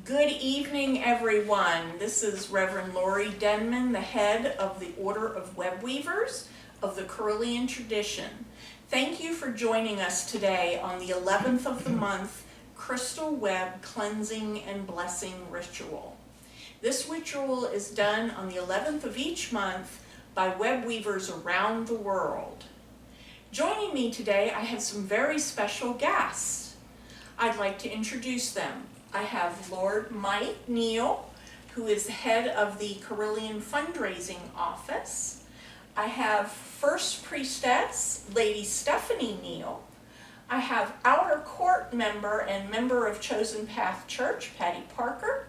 Good evening, everyone. This is Reverend Laurie Denman, the head of the Order of Web Weavers of the Correllian tradition. Thank you for joining us today on the 11th of the month Crystal Web Cleansing and Blessing Ritual. This ritual is done on the 11th of each month by web weavers around the world. Joining me today, I have some very special guests. I'd like to introduce them. I have Lord Mike Neal, who is head of the Correllian fundraising office. I have First Priestess, Lady Stephanie Neal. I have Outer Court member and member of Chosen Path Church, Patti Parker.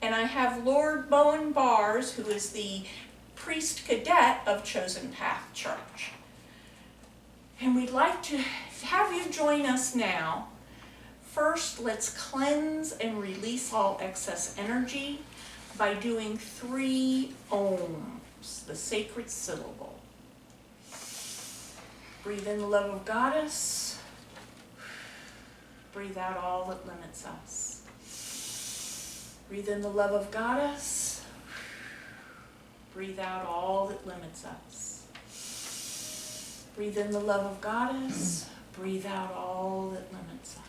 And I have Lord Bowen Barrs, who is the priest cadet of Chosen Path Church. And we'd like to have you join us now. First, let's cleanse and release all excess energy by doing 3 ohms, the sacred syllable. Breathe in the love of Goddess. Breathe out all that limits us. Breathe in the love of Goddess. Breathe out all that limits us. Breathe in the love of Goddess. Breathe out all that limits us.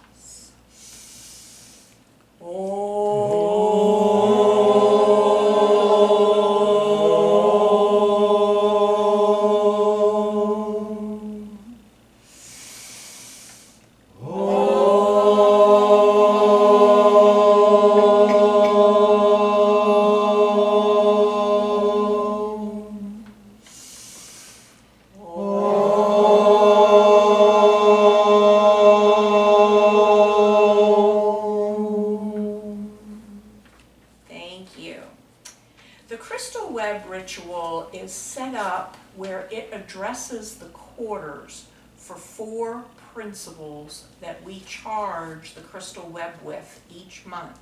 Addresses the quarters for 4 principles that we charge the crystal web with each month.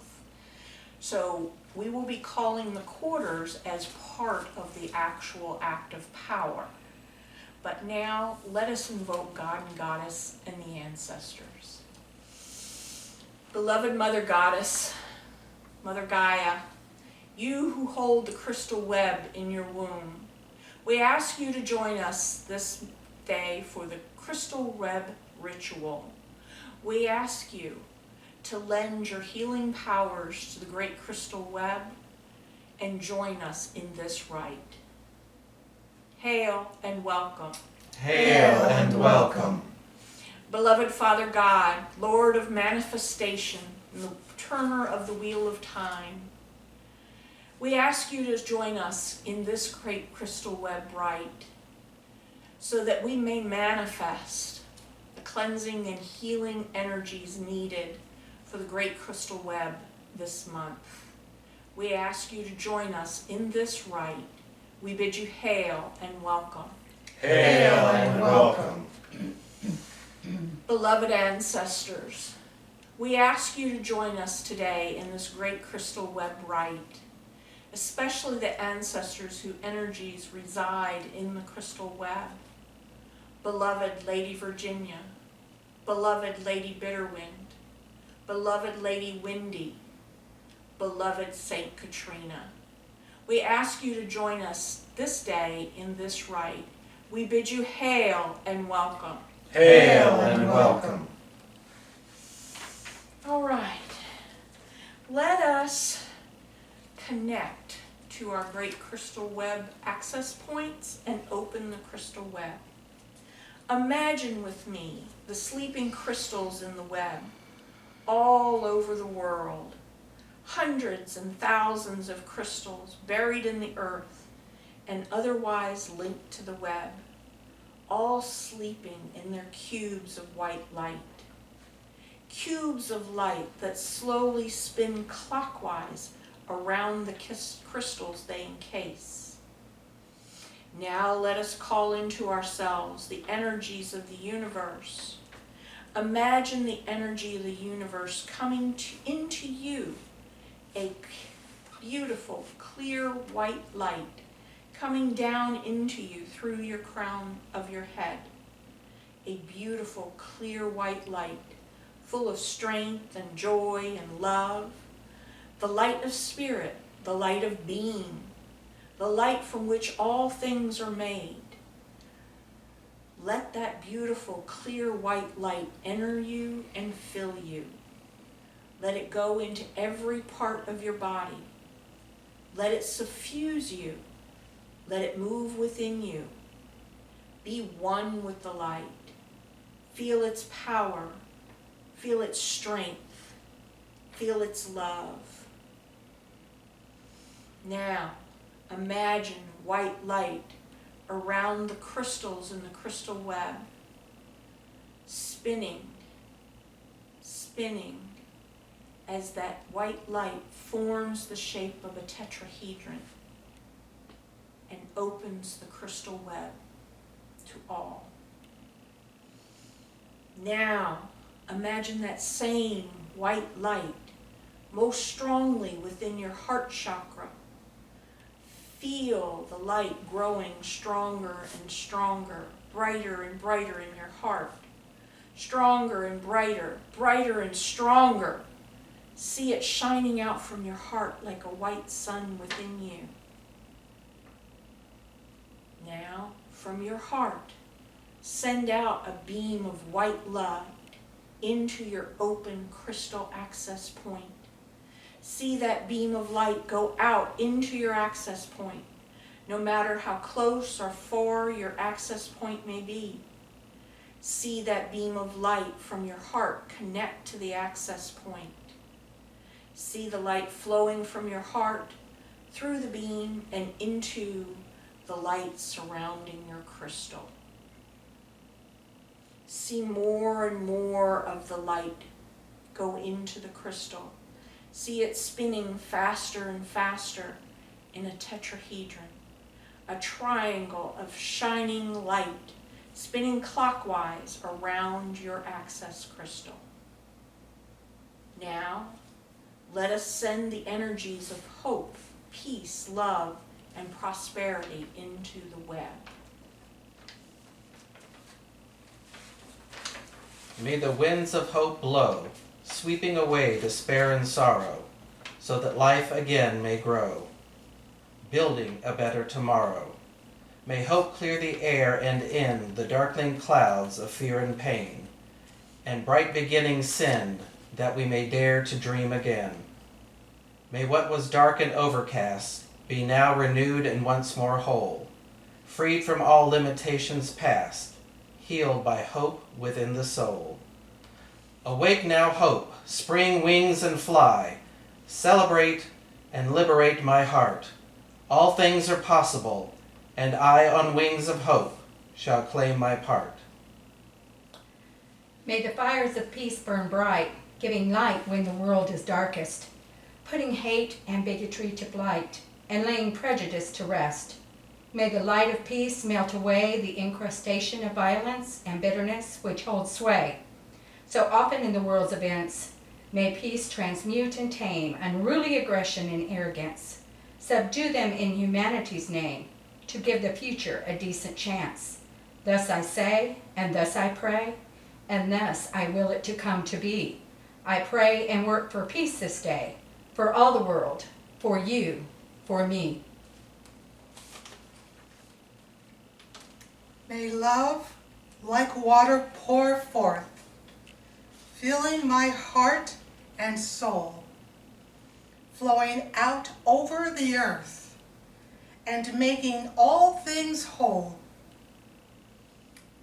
So we will be calling the quarters as part of the actual act of power. But now let us invoke God and Goddess and the ancestors. Beloved Mother Goddess, Mother Gaia, you who hold the crystal web in your womb, we ask you to join us this day for the Crystal Web Ritual. We ask you to lend your healing powers to the great crystal web and join us in this rite. Hail and welcome. Hail and welcome. Beloved Father God, Lord of manifestation and the turner of the wheel of time, we ask you to join us in this great crystal web rite so that we may manifest the cleansing and healing energies needed for the great crystal web this month. We ask you to join us in this rite. We bid you hail and welcome. Hail and welcome. Beloved ancestors, we ask you to join us today in this great crystal web rite, especially the ancestors whose energies reside in the crystal web. Beloved Lady Virginia, beloved Lady Bitterwind, beloved Lady Windy, beloved Saint Katrina. We ask you to join us this day in this rite. We bid you hail and welcome. Hail and welcome. All right, let us connect to our great crystal web access points and open the crystal web. Imagine with me the sleeping crystals in the web all over the world. Hundreds and thousands of crystals buried in the earth and otherwise linked to the web, all sleeping in their cubes of white light. Cubes of light that slowly spin clockwise around the crystals they encase. Now let us call into ourselves the energies of the universe. Imagine the energy of the universe coming into you, a beautiful, clear white light coming down into you through your crown of your head. A beautiful, clear white light full of strength and joy and love, the light of spirit, the light of being, the light from which all things are made. Let that beautiful, clear white light enter you and fill you. Let it go into every part of your body. Let it suffuse you. Let it move within you. Be one with the light. Feel its power. Feel its strength. Feel its love. Now, imagine white light around the crystals in the crystal web, spinning, spinning, as that white light forms the shape of a tetrahedron and opens the crystal web to all. Now, imagine that same white light most strongly within your heart chakra. Feel the light growing stronger and stronger, brighter and brighter in your heart. Stronger and brighter, brighter and stronger. See it shining out from your heart like a white sun within you. Now, from your heart, send out a beam of white light into your open crystal access point. See that beam of light go out into your access point, no matter how close or far your access point may be. See that beam of light from your heart connect to the access point. See the light flowing from your heart through the beam and into the light surrounding your crystal. See more and more of the light go into the crystal. See it spinning faster and faster in a tetrahedron, a triangle of shining light spinning clockwise around your access crystal. Now, let us send the energies of hope, peace, love, and prosperity into the web. May the winds of hope blow, sweeping away despair and sorrow, so that life again may grow, building a better tomorrow. May hope clear the air and end the darkling clouds of fear and pain, and bright beginnings send, that we may dare to dream again. May what was dark and overcast be now renewed and once more whole, freed from all limitations past, healed by hope within the soul. Awake now, hope, spring wings and fly, celebrate and liberate my heart. All things are possible, and I on wings of hope shall claim my part. May the fires of peace burn bright, giving light when the world is darkest, putting hate and bigotry to flight, and laying prejudice to rest. May the light of peace melt away the incrustation of violence and bitterness which holds sway. So often in the world's events, may peace transmute and tame unruly aggression and arrogance. Subdue them in humanity's name, to give the future a decent chance. Thus I say, and thus I pray, and thus I will it to come to be. I pray and work for peace this day, for all the world, for you, for me. May love like water pour forth, filling my heart and soul, flowing out over the earth and making all things whole.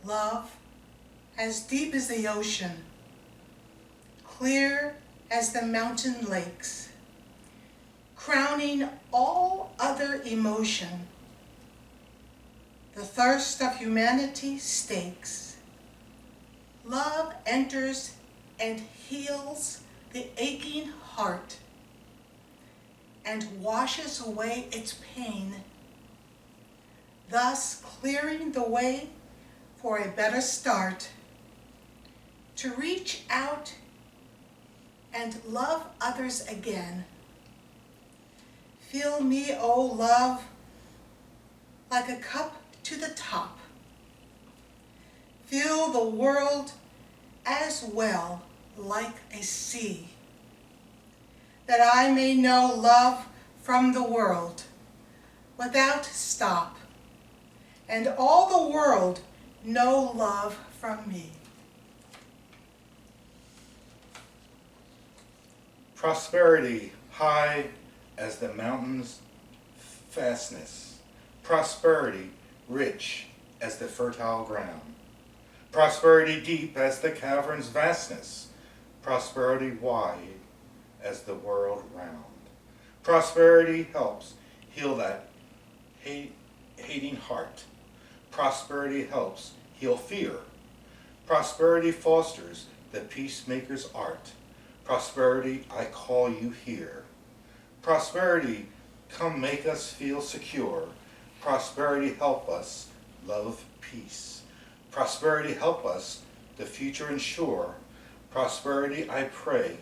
Love as deep as the ocean, clear as the mountain lakes, crowning all other emotion. The thirst of humanity stakes. Love enters and heals the aching heart and washes away its pain, thus clearing the way for a better start, to reach out and love others again. Fill me, O love, like a cup to the top. Fill the world as well like a sea, that I may know love from the world without stop, and all the world know love from me. Prosperity high as the mountain's fastness. Prosperity rich as the fertile ground. Prosperity deep as the cavern's vastness. Prosperity wide as the world round. Prosperity helps heal that hating heart. Prosperity helps heal fear. Prosperity fosters the peacemaker's art. Prosperity, I call you here. Prosperity, come make us feel secure. Prosperity, help us love peace. Prosperity, help us the future ensure. Prosperity, I pray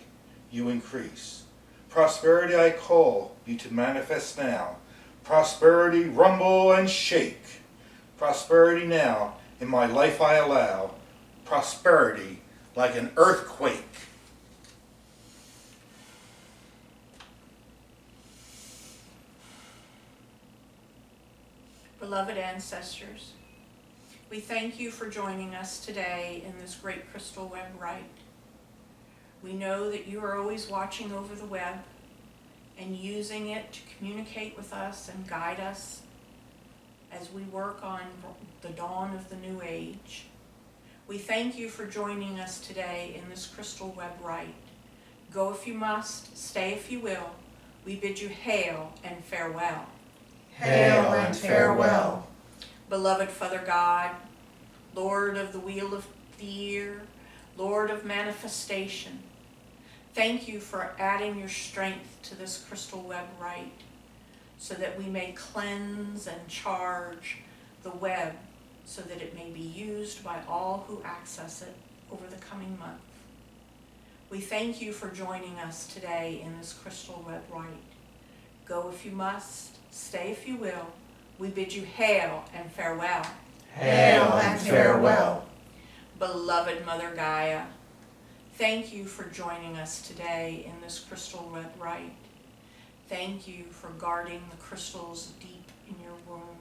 you increase. Prosperity, I call you to manifest now. Prosperity, rumble and shake. Prosperity now, in my life I allow. Prosperity, like an earthquake. Beloved ancestors, we thank you for joining us today in this great crystal web rite. We know that you are always watching over the web and using it to communicate with us and guide us as we work on the dawn of the new age. We thank you for joining us today in this crystal web rite. Go if you must, stay if you will. We bid you hail and farewell. Hail and farewell. Beloved Father God, Lord of the wheel of the year, Lord of manifestation, thank you for adding your strength to this crystal web rite so that we may cleanse and charge the web so that it may be used by all who access it over the coming month. We thank you for joining us today in this crystal web rite. Go if you must, stay if you will. We bid you hail and farewell. Hail and farewell. Beloved Mother Gaia, thank you for joining us today in this crystal web rite. Thank you for guarding the crystals deep in your womb.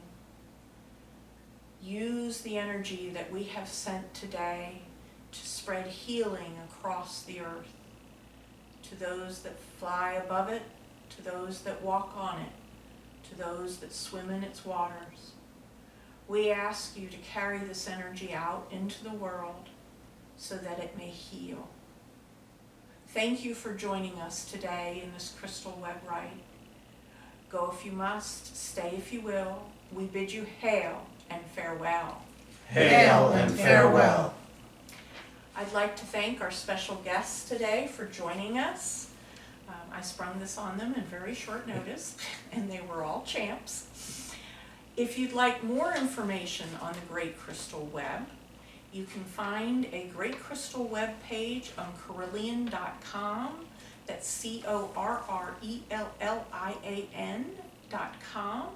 Use the energy that we have sent today to spread healing across the earth, to those that fly above it, to those that walk on it, to those that swim in its waters. We ask you to carry this energy out into the world so that it may heal. Thank you for joining us today in this crystal web rite. Go if you must, stay if you will. We bid you hail and farewell. Hail and farewell. I'd like to thank our special guests today for joining us. I sprung this on them in very short notice, and they were all champs. If you'd like more information on the Great Crystal Web, you can find a Great Crystal Web page on Correllian.com. That's Correllian.com.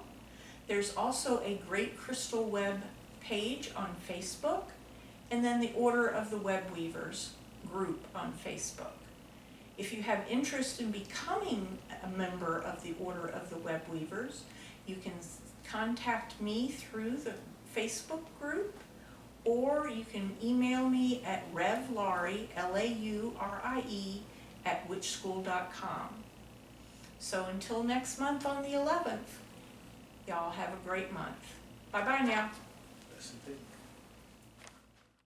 There's also a Great Crystal Web page on Facebook, and then the Order of the Web Weavers group on Facebook. If you have interest in becoming a member of the Order of the Web Weavers, you can contact me through the Facebook group, or you can email me at Laurie, Laurie, @witchschool.com. So until next month on the 11th, y'all have a great month. Bye-bye now. Listen to